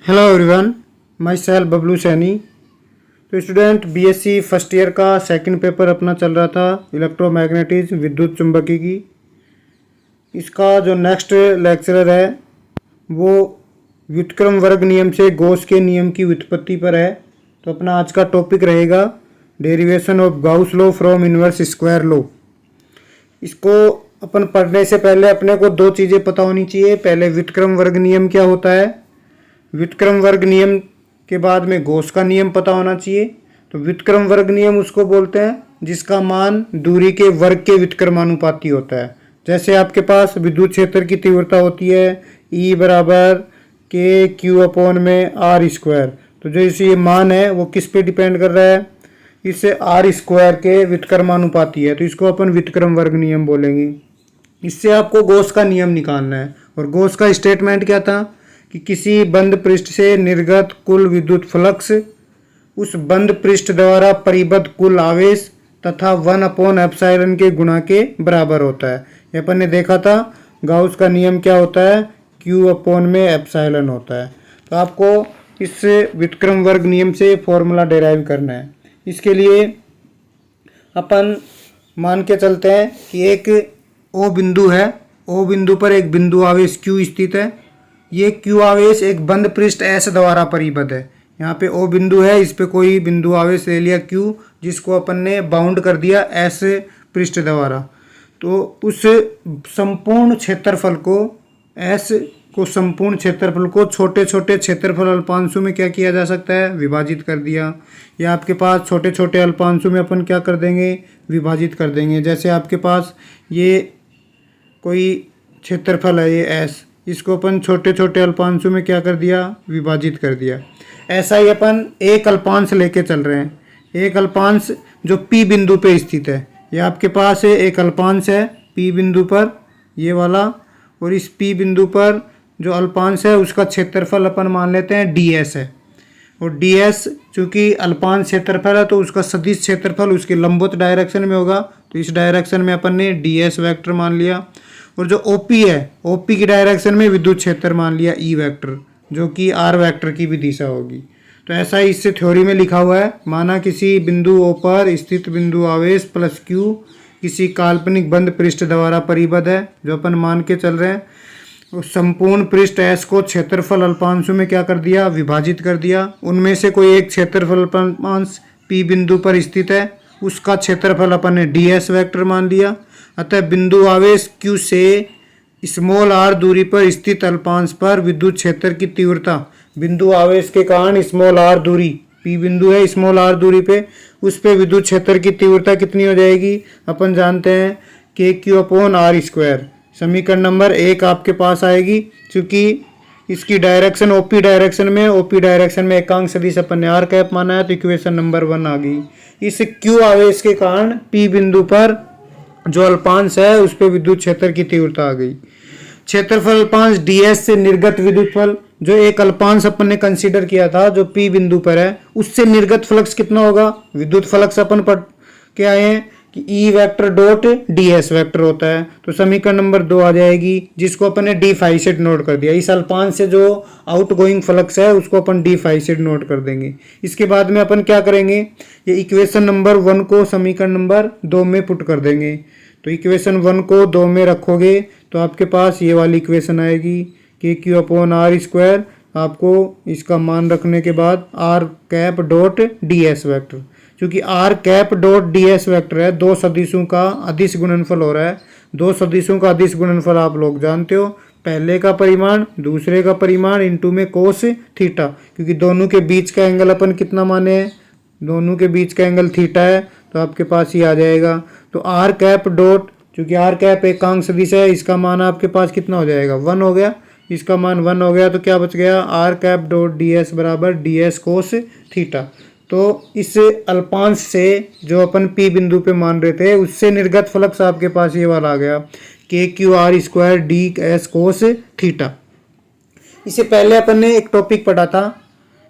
Hello everyone, my self Bablu Saini. तो student BSc first year का second paper अपना चल रहा था इलेक्ट्रोमैग्नेटिज्म विद्युत चुंबकी की। इसका जो नेक्स्ट लेक्चरर है वो व्युत्क्रम वर्ग नियम से गॉस के नियम की व्युत्पत्ति पर है। तो अपना आज का टॉपिक रहेगा derivation of Gauss law from inverse square law. इसको अपन पढ़ने से पहले अपने को दो चीज़ें पता होनी चाहिए। पहले व्युत्क्रम वर्ग नियम क्या होता है, व्युत्क्रम वर्ग नियम के बाद में गॉस का नियम पता होना चाहिए। तो व्युत्क्रम वर्ग नियम उसको बोलते हैं जिसका मान दूरी के वर्ग के व्युत्क्रमानुपाती होता है। जैसे आपके पास विद्युत क्षेत्र की तीव्रता होती है E बराबर के क्यू अपॉन में आर स्क्वायर। तो जो इसे ये मान है वो किस पे डिपेंड कर रहा है, इससे आर स्क्वायर के व्युत्क्रमानुपाती है। तो इसको अपन व्युत्क्रम वर्ग नियम बोलेंगे। इससे आपको गॉस का नियम निकालना है। और गॉस का स्टेटमेंट क्या था कि किसी बंद पृष्ठ से निर्गत कुल विद्युत फ्लक्स उस बंद पृष्ठ द्वारा परिबद्ध कुल आवेश तथा 1/एप्सिलॉन के गुणा के बराबर होता है। ये अपन ने देखा था गाउस का नियम क्या होता है, Q अपॉन में एप्सिलॉन होता है। तो आपको इस व्युत्क्रम वर्ग नियम से फॉर्मूला डेराइव करना है। इसके लिए अपन मान के चलते हैं कि एक O बिंदु है, O बिंदु पर एक बिंदु आवेश Q स्थित है। ये Q आवेश एक बंद पृष्ठ S द्वारा परिबद्ध है। यहाँ पे O बिंदु है, इस पे कोई बिंदु आवेश ले लिया Q, जिसको अपन ने बाउंड कर दिया S पृष्ठ द्वारा। तो उस संपूर्ण क्षेत्रफल को संपूर्ण क्षेत्रफल को छोटे छोटे क्षेत्रफल अल्पांशों में क्या किया जा सकता है, विभाजित कर दिया। या आपके पास छोटे छोटे अल्पांशों में अपन क्या कर देंगे, विभाजित कर देंगे। जैसे आपके पास ये कोई क्षेत्रफल है ये S, इसको अपन छोटे छोटे अल्पांशों में क्या कर दिया, विभाजित कर दिया। ऐसा ही अपन एक अल्पांश लेके चल रहे हैं। एक अल्पांश जो P बिंदु पे स्थित है, ये आपके पास एक अल्पांश है P बिंदु पर, ये वाला। और इस P बिंदु पर जो अल्पांश है उसका क्षेत्रफल अपन मान लेते हैं ds है। और ds चूँकि अल्पांश क्षेत्रफल है तो उसका सदिश क्षेत्रफल उसके लंबवत डायरेक्शन में होगा, तो इस डायरेक्शन में अपन ने ds वेक्टर मान लिया। और जो OP है, OP की डायरेक्शन में विद्युत क्षेत्र मान लिया E वेक्टर, जो कि R वेक्टर की भी दिशा होगी। तो ऐसा ही इससे थ्योरी में लिखा हुआ है। माना किसी बिंदु O पर स्थित बिंदु आवेश प्लस Q किसी काल्पनिक बंद पृष्ठ द्वारा परिबद्ध है, जो अपन मान के चल रहे हैं। उस संपूर्ण पृष्ठ S को क्षेत्रफल अल्पांशों में क्या कर दिया, विभाजित कर दिया। उनमें से कोई एक क्षेत्रफल अल्पांश P बिंदु पर स्थित है, उसका क्षेत्रफल अपन ने ds वेक्टर मान लिया। अतः बिंदु आवेश Q से स्मॉल r दूरी पर स्थित अल्पांश पर विद्युत क्षेत्र की तीव्रता बिंदु आवेश के कारण स्मॉल r दूरी, P बिंदु है स्मॉल r दूरी पे, उस पे विद्युत क्षेत्र की तीव्रता कितनी हो जाएगी, अपन जानते हैं कि Q अपॉन आर स्क्वायर। समीकरण नंबर 1 आपके पास आएगी। क्योंकि इसकी डायरेक्शन OP डायरेक्शन में, OP डायरेक्शन में एकांक सदिश अपन ने r कैप माना है, तो इक्वेशन नंबर 1 आ गई। इस Q आवेश के कारण P बिंदु पर जो अल्पांश है उस पर विद्युत क्षेत्र की तीव्रता आ गई। क्षेत्रफल अल्पांश ds से निर्गत विद्युत फल, जो एक अल्पांश अपन ने कंसीडर किया था जो P बिंदु पर है, उससे निर्गत फ्लक्स कितना होगा, विद्युत फ्लक्स अपन पढ़ के आए हैं कि E vector dot ds vector होता है। तो समीकरण नंबर 2 आ जाएगी, जिसको अपन ने d फाई से नोट कर दिया। इस अल्पांश से जो आउट गोइंग फ्लक्स है उसको अपन d फाई से नोट कर देंगे। इसके बाद में अपन क्या करेंगे, ये इक्वेशन नंबर 1 को समीकरण नंबर 2 में पुट कर देंगे। तो इक्वेशन 1 को 2 में रखोगे तो आपके पास ये वाली इक्वेशन आएगी कि Q अपॉन आर स्क्वायर। आपको इसका मान रखने के बाद r cap dot ds vector, क्योंकि r cap dot ds vector है, दो सदिशों का अदिश गुणनफल हो रहा है। दो सदिशों का अदिश गुणनफल आप लोग जानते हो, पहले का परिमाण दूसरे का परिमाण इंटू में कोस थीटा, क्योंकि दोनों के बीच का एंगल अपन कितना माने हैं, दोनों के बीच का एंगल थीटा है। तो आपके पास ये आ जाएगा। तो r कैप डॉट, क्योंकि r कैप एकांक सदिश है, इसका मान आपके पास कितना हो जाएगा, 1 हो गया। इसका मान 1 हो गया तो क्या बच गया, r कैप डॉट ds बराबर ds कोस थीटा। तो इस अल्पांश से जो अपन P बिंदु पे मान रहे थे उससे निर्गत फ्लक्स आपके पास ये वाला आ गया के Q R square D S cos theta. इससे पहले अपन ने एक टॉपिक पढ़ा था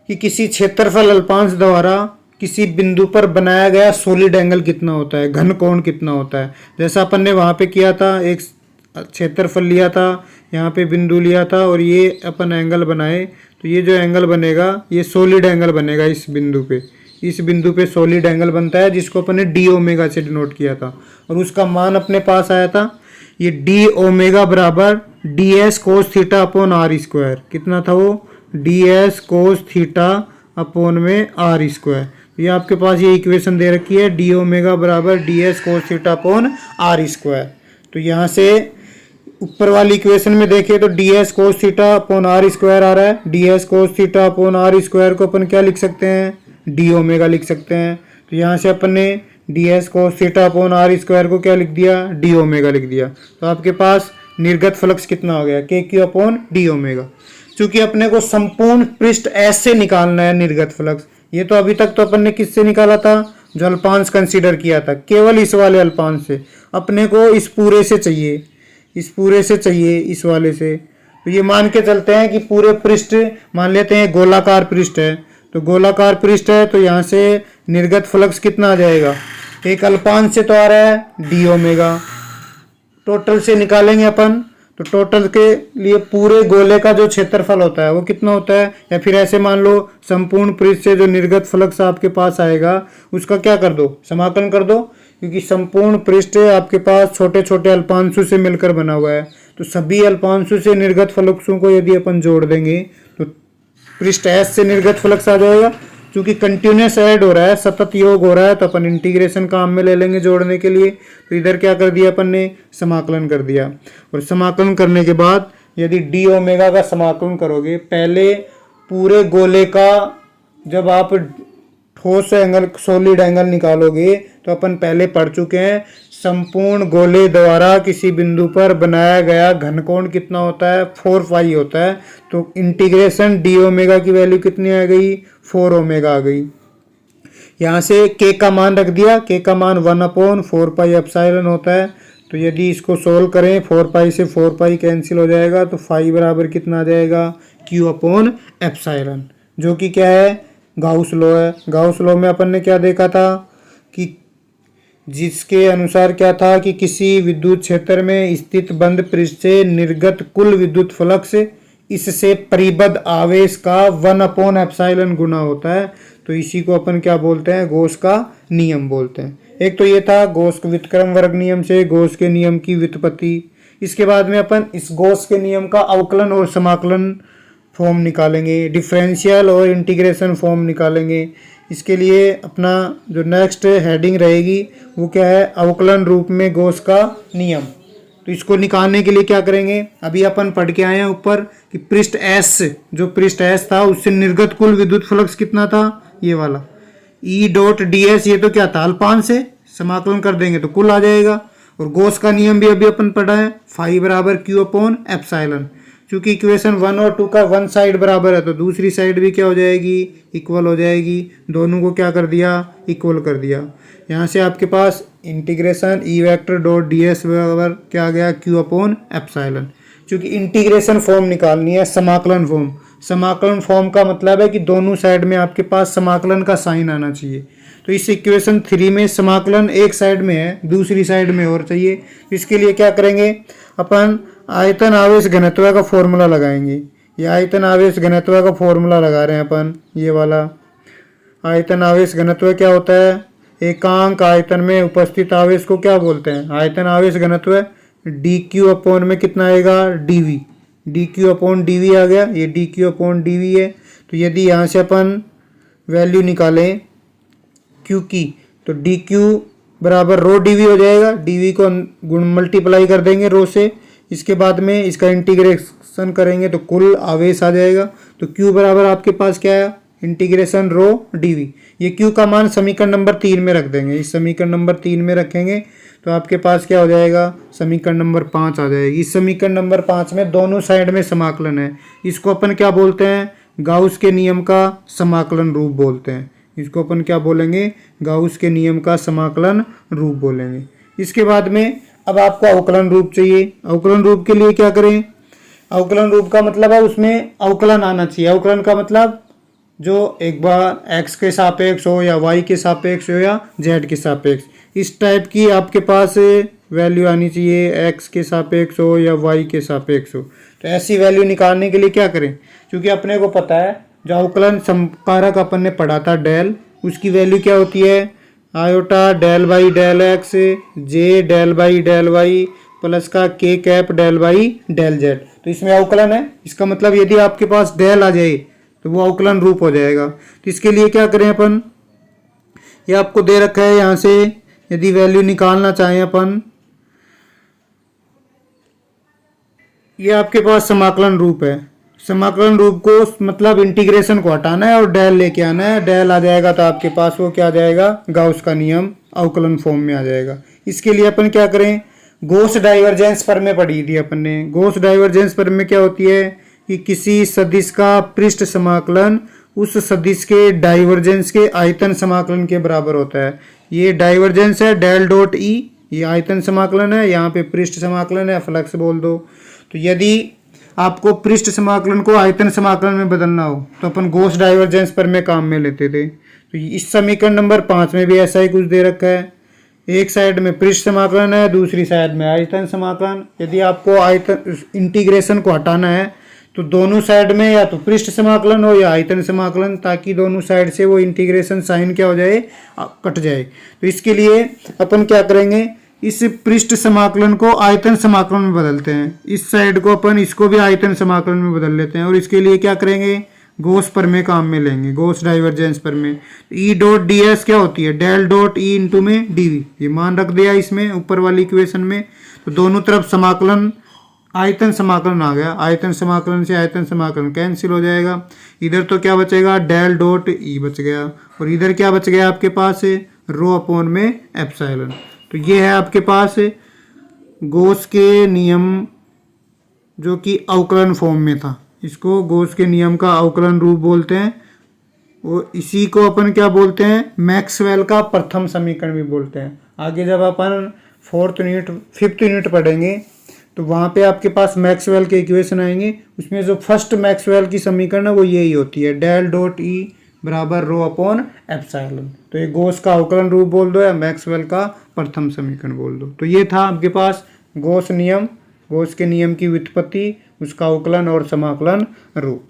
कि किसी क्षेत्रफल अल्पांश द्वारा किसी बिंदु पर बनाया गया सॉलिड एंगल कितना होता है, घन कोण कितना होता है। जैसा अपन ने वहाँ पे किया था, एक क्षेत्रफल लिया था, यहाँ पे बिंदु लिया था और ये अपन एंगल बनाए, तो ये जो एंगल बनेगा ये सॉलिड एंगल बनेगा इस बिंदु पे। इस बिंदु पे सॉलिड एंगल बनता है जिसको अपन ने डी ओमेगा से डिनोट किया था और उसका मान अपने पास आया था ये डी ओमेगा बराबर D S cos theta upon are square. कितना था वो? D S cos theta upon में आर स्क्वायर। ये आपके पास ये इक्वेशन दे रखी है डी ओमेगा बराबर D S cos theta upon are square. तो यहाँ से ऊपर वाली इक्वेशन में देखिए तो D S cos theta upon are square आ रहा है। D S cos theta upon are square को अपन क्या लिख सकते हैं? डी ओमेगा लिख सकते हैं। तो यहाँ से अपन ने d S cos theta upon are square को क्या लिख दिया? डी ओमेगा लिख दिया। तो आपके पास निर्गत फ्लक्स कितना हो गया? के क्यू अपॉन डी ओमेगा। चूंकि अपने को संपूर्ण पृष्ठ एस से निकालना है निर्गत फ्लक्स। ये तो अभी तक तो अपन ने किससे निकाला था? जो अल्पांश कंसीडर किया था, केवल इस वाले अल्पांश से। अपने को इस पूरे से चाहिए, इस पूरे से चाहिए, इस वाले से। तो ये मान के चलते हैं कि पूरे पृष्ठ मान लेते हैं गोलाकार पृष्ठ है। तो गोलाकार पृष्ठ है तो यहाँ से निर्गत फ्लक्स कितना आ जाएगा? एक अल्पांश से तो आ रहा है डी ओमेगा, टोटल से निकालेंगे अपन। तो टोटल के लिए पूरे गोले का जो क्षेत्रफल होता है वो कितना होता है? या फिर ऐसे मान लो संपूर्ण पृष्ठ से जो निर्गत फ्लक्स आपके पास आएगा उसका क्या कर दो? समाकलन कर दो। क्योंकि संपूर्ण पृष्ठ आपके पास छोटे छोटे अल्पांशों से मिलकर बना हुआ है। तो सभी अल्पांशों से निर्गत फ्लक्सों को यदि अपन जोड़ देंगे तो पृष्ठ एस से निर्गत फ्लक्स आ जाएगा। क्योंकि कंटिन्यूस ऐड हो रहा है, सतत योग हो रहा है, तो अपन इंटीग्रेशन काम में ले लेंगे जोड़ने के लिए। तो इधर क्या कर दिया अपन ने? समाकलन कर दिया। और समाकलन करने के बाद यदि डी ओमेगा का समाकलन करोगे, पहले पूरे गोले का जब आप ठोस एंगल सॉलिड एंगल निकालोगे तो अपन पहले पढ़ चुके हैं संपूर्ण गोले द्वारा किसी बिंदु पर बनाया गया घनकोण कितना होता है? 4 पाई होता है। तो इंटीग्रेशन डी ओमेगा की वैल्यू कितनी आ गई? 4 ओमेगा आ गई। यहाँ से के का मान रख दिया, के का मान 1/4 पाई एप्सिलॉन होता है। तो यदि इसको सोल्व करें 4 पाई से 4 पाई कैंसिल हो जाएगा तो फाई बराबर कितना आ जाएगा? क्यू अपॉन एप्सिलॉन, जो कि क्या है? गाउस लॉ है। गाउस लॉ में अपन ने क्या देखा था कि जिसके अनुसार क्या था कि किसी विद्युत क्षेत्र में स्थित बंद पृष्ठ से निर्गत कुल विद्युत फ्लक्स इससे परिबद्ध आवेश का 1/एप्सिलॉन गुना होता है। तो इसी को अपन क्या बोलते हैं? गॉस का नियम बोलते हैं। एक तो ये था गॉस व्युत्क्रम वर्ग नियम से गॉस के नियम की व्युत्पत्ति। इसके बाद में अपन इस गॉस के नियम का अवकलन और समाकलन फॉर्म निकालेंगे, डिफरेंशियल और इंटीग्रेशन फॉर्म निकालेंगे। इसके लिए अपना जो नेक्स्ट हेडिंग रहेगी वो क्या है? अवकलन रूप में गॉस का नियम। तो इसको निकालने के लिए क्या करेंगे? अभी अपन पढ़ के आए हैं ऊपर कि पृष्ठ एस, जो पृष्ठ एस था उससे निर्गत कुल विद्युत फ्लक्स कितना था? ये वाला ई डॉट डी एस। ये तो क्या था? अल्पांश से। समाकलन कर देंगे तो कुल आ जाएगा। और गॉस का नियम भी अभी अपन पढ़ा है, फाई बराबर क्यू अपॉन एप्सिलॉन। चूंकि इक्वेशन 1 और 2 का वन साइड बराबर है तो दूसरी साइड भी क्या हो जाएगी? इक्वल हो जाएगी। दोनों को क्या कर दिया? इक्वल कर दिया। यहाँ से आपके पास integration E vector dot D S बराबर क्या आ गया? Q upon epsilon. चूंकि इंटीग्रेशन फॉर्म निकालनी है, समाकलन फॉर्म। समाकलन फॉर्म का मतलब है कि दोनों साइड में आपके पास समाकलन का साइन आना चाहिए। तो इस इक्वेशन 3 में समाकलन एक साइड में है, दूसरी साइड में और चाहिए। इसके लिए क्या करेंगे? अपन आयतन आवेश घनत्व का फॉर्मूला लगाएंगे। ये आयतन आवेश घनत्व का फॉर्मूला लगा रहे हैं अपन। ये वाला आयतन आवेश घनत्व क्या होता है? एकांक आयतन में उपस्थित आवेश को क्या बोलते हैं? आयतन आवेश घनत्व। डी क्यू अपॉन में कितना आएगा? D V. D Q upon D V आ गया। ये D Q upon D V है। तो यदि यहाँ से अपन वैल्यू निकालें क्यू की तो डी क्यू बराबर रो डी वी हो जाएगा। डी वी को गुण मल्टीप्लाई कर देंगे रो से। इसके बाद में इसका इंटीग्रेशन करेंगे तो कुल आवेश आ जाएगा। तो Q बराबर आपके पास क्या है? Integration rho d v. ये Q का मान समीकरण नंबर 3 में रख देंगे। इस समीकरण नंबर 3 में रखेंगे तो आपके पास क्या हो जाएगा? समीकरण नंबर 5 आ जाएगी। इस समीकरण नंबर 5 में दोनों साइड में समाकलन है। इसको अपन क्या बोलते हैं? गाउस के नियम का समाकलन रूप बोलते हैं। इसको अपन क्या बोलेंगे? गाउस के नियम का समाकलन रूप बोलेंगे। इसके बाद में अब आपको अवकलन रूप चाहिए। अवकलन रूप के लिए क्या करें? अवकलन रूप का मतलब है उसमें अवकलन आना चाहिए। अवकलन का मतलब जो एक बार x के सापेक्ष हो या y के सापेक्ष हो या z के सापेक्ष, इस टाइप की आपके पास वैल्यू आनी चाहिए x के सापेक्ष हो या y के सापेक्ष हो। तो ऐसी वैल्यू निकालने के लिए क्या करें, क्योंकि अपने को पता है जो अवकलन समकारक अपन ने पढ़ा था डेल, उसकी वैल्यू क्या होती है, iota del by del x j del by del y plus का k cap del by del z. तो इसमें अवकलन है, इसका मतलब यदि आपके पास डेल आ जाए तो वो अवकलन रूप हो जाएगा। तो इसके लिए क्या करें अपन, ये आपको दे रखा है, यहाँ से यदि वैल्यू निकालना चाहें अपन, ये आपके पास समाकलन रूप है। समाकलन रूप को मतलब इंटीग्रेशन को हटाना है और डेल लेके आना है। डेल आ जाएगा तो आपके पास वो क्या आ जाएगा, गाउस का नियम अवकलन फॉर्म में आ जाएगा। इसके लिए अपन क्या करें, गॉस डाइवर्जेंस प्रमेय पढ़ी थी अपन ने। गॉस डाइवर्जेंस प्रमेय क्या होती है कि किसी सदिश का पृष्ठ समाकलन उस सदिश के डाइवर्जेंस के आयतन समाकलन के बराबर होता है। ये डाइवर्जेंस है डेल डॉट ई, ये आयतन समाकलन है, यहाँ पे पृष्ठ समाकलन है, फ्लक्स बोल दो। तो यदि आपको पृष्ठ समाकलन को आयतन समाकलन में बदलना हो तो अपन गॉस डाइवर्जेंस प्रमेय काम में लेते थे। तो इस समीकरण नंबर 5 में भी ऐसा ही कुछ दे रखा है, एक साइड में पृष्ठ समाकलन है, दूसरी साइड में आयतन समाकलन। यदि आपको आयतन इंटीग्रेशन को हटाना है तो दोनों साइड में या तो पृष्ठ समाकलन हो या आयतन समाकलन, ताकि दोनों साइड से वो इंटीग्रेशन साइन क्या हो जाए, कट जाए। तो इसके लिए अपन क्या करेंगे, इस पृष्ठ समाकलन को आयतन समाकलन में बदलते हैं, इस साइड को अपन इसको भी आयतन समाकलन में बदल लेते हैं। और इसके लिए क्या करेंगे, गॉस प्रमेय काम में लेंगे, गॉस डाइवर्जेंस प्रमेय। ई डॉट डी एस क्या होती है, डेल डॉट ई इंटू में डी वी, ये मान रख दिया इसमें ऊपर वाली इक्वेशन में। तो दोनों तरफ समाकलन आयतन समाकलन आ गया, आयतन समाकलन से आयतन समाकलन कैंसिल हो जाएगा। इधर तो क्या बचेगा, डेल डॉट ई बच गया, और इधर क्या बच गया आपके पास, रो अपॉन में एप्सिलॉन। तो ये है आपके पास गॉस के नियम जो कि अवकलन फॉर्म में था, इसको गॉस के नियम का अवकलन रूप बोलते हैं। और इसी को अपन क्या बोलते हैं, मैक्सवेल का प्रथम समीकरण भी बोलते हैं। आगे जब अपन 5th यूनिट पढ़ेंगे तो वहाँ पे आपके पास मैक्सवेल के इक्वेशन आएंगे, उसमें जो फर्स्ट मैक्सवेल की समीकरण है वो यही होती है, डेल डॉट ई बराबर रो अपॉन एप्सिलॉन। तो ये गॉस का अवकलन रूप बोल दो या मैक्सवेल का प्रथम समीकरण बोल दो। तो ये था आपके पास गॉस नियम, गॉस के नियम की व्युत्पत्ति, उसका अवकलन और समाकलन रूप।